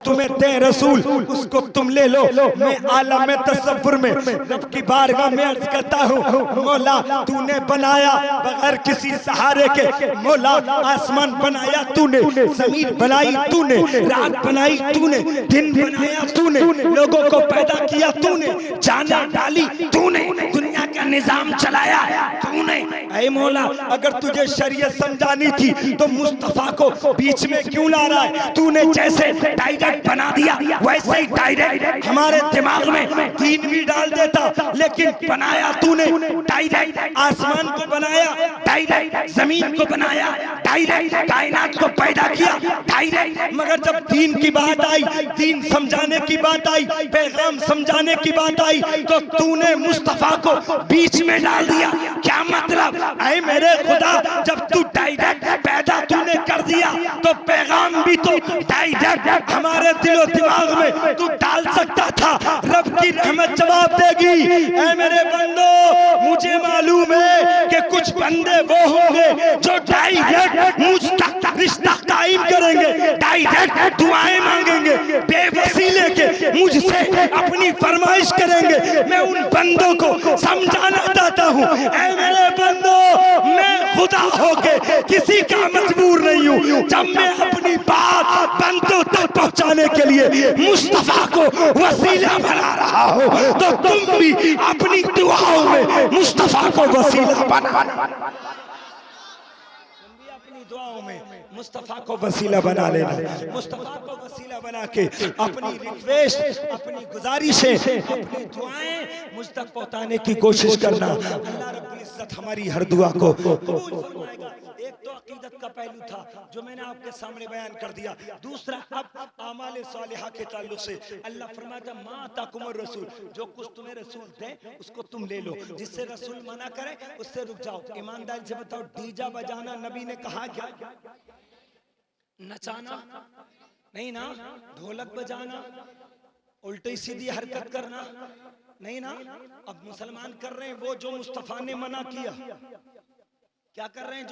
तुम्हें दे रसूल उसको तुम ले लो। मैं आलम तसव्वुर में रब की बारगाह में अर्ज करता हूँ, मौला तूने बनाया बगैर किसी सहारे के, मौला आसमान बनाया तूने, जमीन बनाई तूने, रात बनाई तूने, दिन बनाया तूने, लोगों को पैदा किया तूने, जाना डाली तूने, दुनिया का निजाम चलाया तूने। ऐ मौला अगर तुझे शरीयत समझानी थी तो मुस्तफा को बीच में क्यों ला रहा है? तूने जैसे डायरेक्ट बना दिया वैसे ही डायरेक्ट हमारे दिमाग में दीन भी डाल देता, लेकिन बनाया तूने डायरेक्ट, आसमान को बनाया डायरेक्ट, जमीन को बनाया डायरेक्ट, कायनात को पैदा किया डायरेक्ट। मगर जब दीन की बात आई, दीन समझाने की बात आई, पैगाम समझाने की बात आई, तो तूने मुस्तफा को बीच में डाल दिया। क्या मतलब? ऐ मेरे खुदा जब तू डायरेक्ट पैदा तूने कर दिया तो पैगाम भी तो डायरेक्ट हमारे दिलो दिमाग में तू डाल सकता था। रब की रहमत जवाब देगी, ऐ मेरे बंदो मुझे मालूम है कि कुछ बंदे वो होंगे जो डायरेक्ट मुझ तक रिश्ता कायम करेंगे, डायरेक्ट दुआएं मांगेंगे, बेवसीले के मुझसे अपनी फरमाइश करेंगे। मैं उन बंदों को समझाना चाहता हूँ, ऐ मेरे बंदो मैं खुदा होके किसी का मजबूर नहीं हूँ। जब मैं अपनी बात बंदों तक पहुँचाने के लिए मुस्तफा को वसीला बना रहा हूँ, तो तुम भी अपनी दुआओं में मुस्तफा को वसीला बना, अपनी दुआओं में मुस्तफा को वसीला बना लेना। मुस्तफा को वसीला बना के अपनी रिक्वेस्ट, अपनी गुजारिशें, अपनी दुआएं मुझ तक पहुंचाने की कोशिश करना। अल्लाह रब्बुल इज्जत हमारी हर दुआ को कबूल फरमाएगा। एक तो अकीदत का पहलू था जो मैंने आपके सामने बयान कर दिया। दूसरा अब आमाल सालिहा के ताल्लुक से अल्लाह फरमाता मा ताकुमुर रसूल, जो कुछ तुम्हें रसूल दे उसको तुम ले लो, जिससे रसूल मना करे उससे रुक जाओ। ईमानदारी से बताओ, डीजा बजाना नबी ने कहा क्या? नचाना नहीं ना, ढोलक बजाना, उल्टी सीधी हरकत करना नहीं ना। अब मुसलमान कर रहे हैं वो जो मुस्तफा ने मना किया। क्या कर रहे हैं?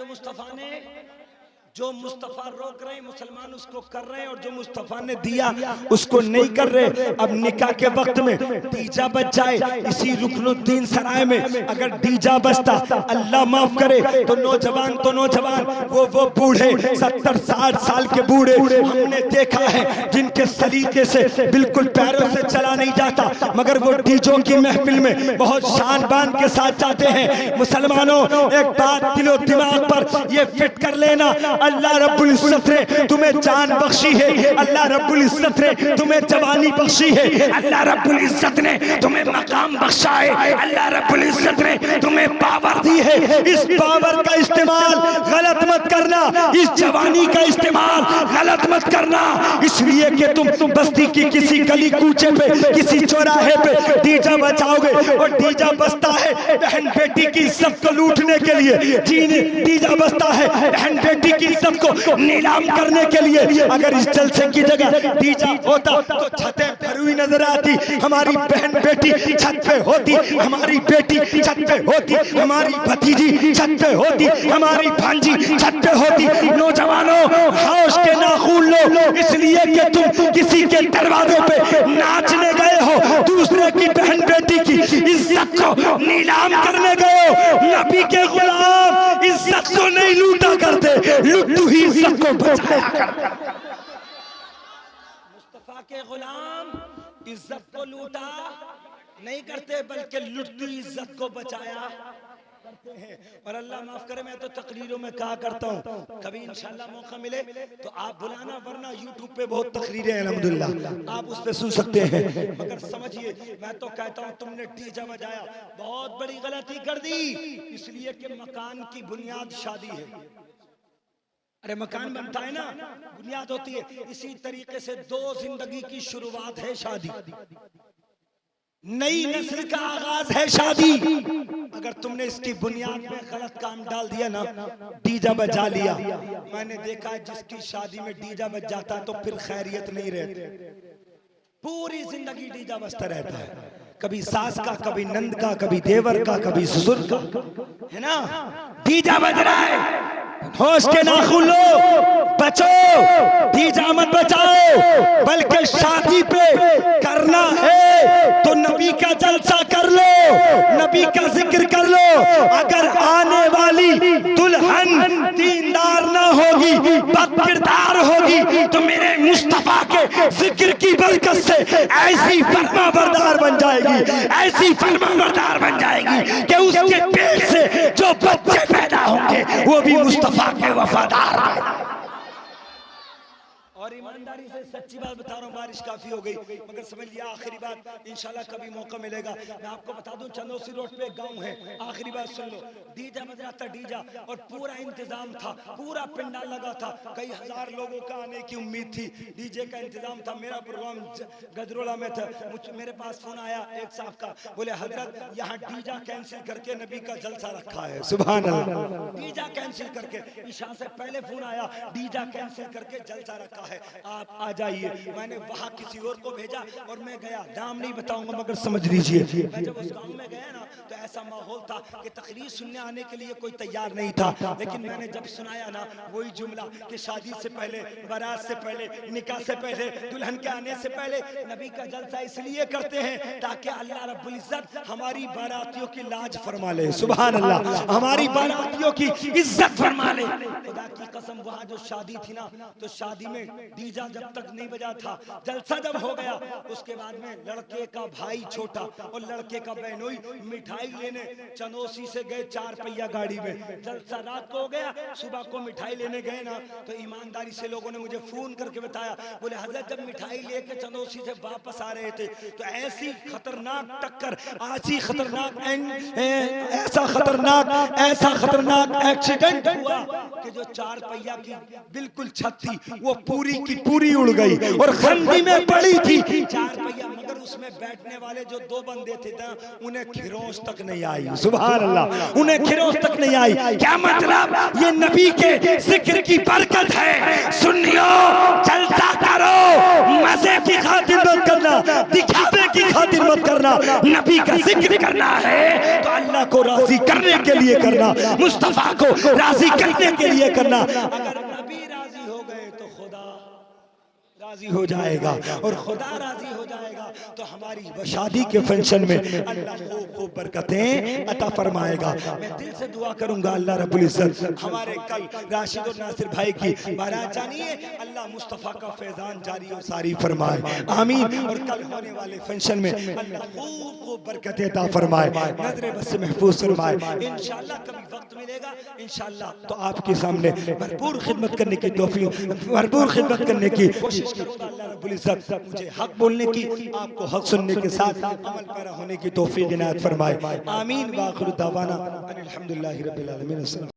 जो मुस्तफा रोक रहे हैं मुसलमान उसको कर रहे हैं, और जो मुस्तफा ने दिया उसको नहीं कर रहे। अब निकाह के वक्त में डीजा बज जाए, इसी रुकनुद्दीन सराय में अगर डीजा बजता, अल्लाह माफ करे तो नौजवान वो बूढ़े 70-60 साल के बूढ़े हमने देखा है जिनके सलीके से बिल्कुल पैरों से चला नहीं जाता, मगर वो डीजों की महफिल में बहुत शान बान के साथ जाते हैं। मुसलमानों एक बात दिलो दिमाग पर ये फिट कर लेना, अल्लाह रब्बुल इज्जत ने तुम्हें जान बख्शी है, अल्लाह रब्बुल इज्जत ने तुम्हें जवानी बख्शी है, अल्लाह रब्बुल इज्जत ने तुम्हें मकाम बख्शा है, अल्लाह रब्बुल इज्जत ने तुम्हें पावर दी है। इस पावर का इस्तेमाल गलत मत करना, इस जवानी का इस्तेमाल गलत मत करना, इसलिए कि तुम बस्ती की किसी गली कूचे पे, किसी चौराहे पे डीजा बजाओगे और डीजा बजता है बहन बेटी की इज्जत को लूटने के लिए, डीजा बजता है बहन बेटी की इज्जत को नीलाम करने के लिए। अगर इस जलसे की जगह डीजा होता तो छतें भरी हुई नजर आती, हमारी बहन बेटी छत पे होती, हमारी बेटी छत पे होती, हमारी भतीजी छत पे होती, हमारी भांजी छत पे होती। नौजवानों होश के नाखून लो, इसलिए कि तुम किसी के दरवाजों पे नाचने गए हो, दूसरे की बहन बेटी की इज्जत को नीलाम करने गए हो। नबी के गुलाम इज्जत को नहीं लूटा करते, लुट्टू ही इज्जत को बचाया करते। मुस्तफा के गुलाम इज्जत को लूटा नहीं करते बल्कि लुट्टू इज्जत को बचाया करते हैं। और अल्लाह माफ करे, मैं तो तकरीरों में कहा करता हूँ, कभी इंशाल्लाह मौका मिले तो आप बुलाना, वरना यूट्यूब पे बहुत तकरीरें हैं अल्हम्दुलिल्लाह, आप उस पे सुन सकते हैं। मगर समझिए मैं तो कहता हूँ तुमने डीजे बजाया, बहुत बड़ी गलती कर दी, इसलिए कि मकान की बुनियाद शादी है। अरे मकान बनता है ना, बुनियाद होती है। इसी तरीके से दो जिंदगी की शुरुआत है शादी, नई नस्ल का आगाज है शादी। अगर तुमने इसकी बुनियाद में गलत काम डाल दिया ना, डीजा बजा लिया, मैंने देखा है जिसकी शादी में डीजा बज जाता है तो फिर खैरियत नहीं रहती, पूरी जिंदगी डीजा बजता रहता है। कभी सास का, कभी नंद का, कभी देवर का, कभी ससुर का, है ना, डीजा बज रहा है। होश के नाखून लो, बचो, दीजा मत बचाओ, बल्कि शादी पे करना है तो नबी का जलसा कर लो, नबी का जिक्र कर लो। अगर आने वाली दुल्हन दीनदार ना होगी, बदकिरदार होगी, तो मेरे मुस्तफा के जिक्र की बरकत से ऐसी फरमाबरदार बन जाएगी, ऐसी फरमाबरदार बन जाएगी कि उसके पेट से जो बच्चे पैदा होंगे वो भी मुस्तफा के वफादार हैं। और ईमानदारी से सच्ची बात बता रहा हूँ, बारिश काफी हो गई, मगर समझ लिया आखिरी बात, इंशाल्लाह कभी मौका मिलेगा मैं आपको बता दूं। चंदोसी रोड पे एक गांव है, आखिरी बात सुन लो, डीजा बज रहा था, डीजा, और पूरा इंतजाम था, पूरा पंडाल लगा था, कई हजार लोगों का आने की उम्मीद थी, डीजे का इंतजाम था। मेरा प्रोग्राम गजरोला में था, मेरे पास फोन आया एक साहब का, बोले हजरत यहाँ डीजा कैंसिल करके नबी का जलसा रखा है। सुभान अल्लाह, डीजा कैंसिल करके, ईशा से पहले फोन आया, डीजा कैंसिल करके जलसा रखा है, आप आ जाइए। मैंने वहां किसी और को भेजा और मैं गया, नाम नहीं बताऊंगा मगर समझ लीजिए। मैं जब उस गांव में गया ना तो ऐसा माहौल था कि तकरीर सुनने आने के लिए कोई तैयार नहीं था, लेकिन मैंने जब सुनाया ना वही जुमला कि शादी से पहले, बारात से पहले, निकाह से पहले, दुल्हन के आने से पहले नबी का जलसा इसलिए करते हैं ताकि अल्लाह रब्बुल इज्जत हमारी बारातियों की लाज फरमा ले। सुभान अल्लाह, हमारी बारातियों की इज्जत फरमा ले। खुदा की कसम, वहां जो शादी थी ना, तो शादी में डीजा जब तक नहीं बजा था, जलसा जब हो गया उसके बाद में लड़के का भाई छोटा और लड़के का बहनोई मिठाई लेने चंदोसी से गए 4 पहिया गाड़ी में। जलसा रात को हो गया, सुबह को मिठाई लेने गए ना तो ईमानदारी से लोगों ने मुझे फोन करके बताया, बोले हजरत जब मिठाई लेके चंदोसी से वापस आ रहे थे तो ऐसी खतरनाक टक्कर, ऐसी खतरनाक ऐसा खतरनाक एक्सीडेंट हुआ कि जो 4 पहिया की बिल्कुल छत थी वो पूरी की पूरी उड़ गई और खंडी में पड़ी थी 4 पहिया, मगर उसमें बैठने वाले जो 2 बंदे थे ना उन्हें खिरोंच तक नहीं आई। सुभान अल्लाह, उन्हें खिरोंच तक नहीं आई। क्या मतलब? ये नबी के जिक्र की बरकत है। सुनियो, जलसा करो, मजे की खातिर मत करना, दिखावे की खातिर मत करना, नबी का जिक्र करना है तो अल्लाह को राजी करने के लिए करना, मुस्तफा को राजी करने के लिए करना। अगर नबी राजी हो गए तो खुदा राजी हो जाएगा, और खुदा राजी हो जाएगा तो हमारी शादी के फंक्शन में अल्लाह खूब बरकतें अता फरमाएगा। मैं दिल से दुआ करूंगा अल्लाह रब्बुल इज्जत हमारे कल राशिद और नासिर भाई की बारात जानी है, अल्लाह मुस्तफ़ा का फैजान जारी और सारी फरमाए, आमीन। और कल होने वाले फंक्शन में अल्लाह खूब बरकतें अता फरमाए, नजर बस से महफूज फरमाए। इंशाअल्लाह कभी वक्त मिलेगा इंशाअल्लाह तो आपके सामने भरपूर खिदमत करने की तौफीक, भरपूर खिदमत करने की कोशिश करूंगा। अल्लाह रब्बुल इज्जत मुझे हक बोलने की, आपको हक सुनने के साथ अमल पैरा होने की तौफीक इनायत फरमाए, आमीन। व आखिर दावाना अनिल हम्दुलिल्लाहि रब्बिल आलमीन।